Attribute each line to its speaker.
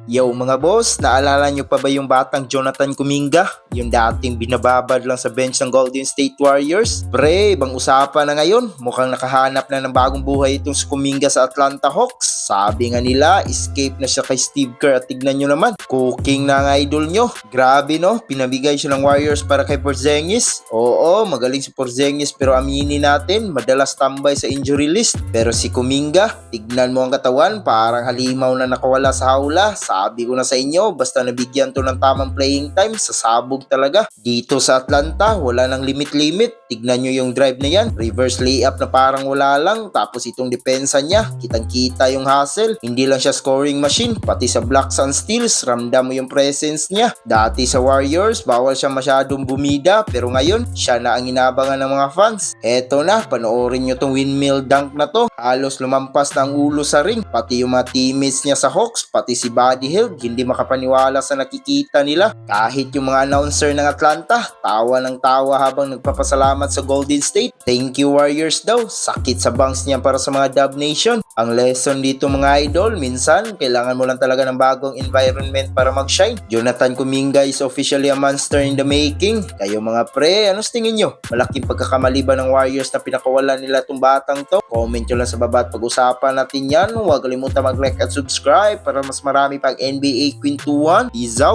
Speaker 1: Yo mga boss, naalala nyo pa ba yung batang Jonathan Kuminga? Yung dating binababad lang sa bench ng Golden State Warriors? Pre, ibang usapan na ngayon. Mukhang nakahanap na ng bagong buhay itong si Kuminga sa Atlanta Hawks. Sabi nga nila, escape na siya kay Steve Kerr at tignan nyo naman. Cooking na ang idol nyo. Grabe no, pinabigay siya ng Warriors para kay Porzingis. Oo, magaling si Porzingis pero aminin natin, madalas tambay sa injury list. Pero si Kuminga, tignan mo ang katawan, parang halimaw na nakawala sa hawla. Sabi ko na sa inyo, basta nabigyan to ng tamang playing time, sasabog talaga. Dito sa Atlanta, wala nang limit-limit. Tignan nyo yung drive na yan. Reverse layup na parang wala lang. Tapos itong depensa niya, kitang-kita yung hustle. Hindi lang siya scoring machine, pati sa blocks and steals, ramdam mo yung presence niya. Dati sa Warriors, bawal siya masyadong bumida. Pero ngayon, siya na ang inabangan ng mga fans. Eto na, panoorin nyo tong windmill dunk na to. Halos lumampas na ang ulo sa ring. Pati yung mga teammates niya sa Hawks, pati si Buddy Hield, hindi makapaniwala sa nakikita nila. Kahit yung mga announcer ng Atlanta, tawa ng tawa habang nagpapasalamat sa Golden State. Thank you Warriors daw. Sakit sa bangs niya para sa mga Dub Nation. Ang lesson dito mga idol, minsan kailangan mo lang talaga ng bagong environment para mag-shine. Jonathan Kuminga is officially a monster in the making. Kayo mga pre, ano tingin nyo? Malaking pagkakamali ba ng Warriors na pinakawalan nila itong batang to? Comment nyo lang sa baba at pag-usapan natin yan. Huwag kalimutan mag-like at subscribe para mas marami pang NBA kwentuhan. Peace out!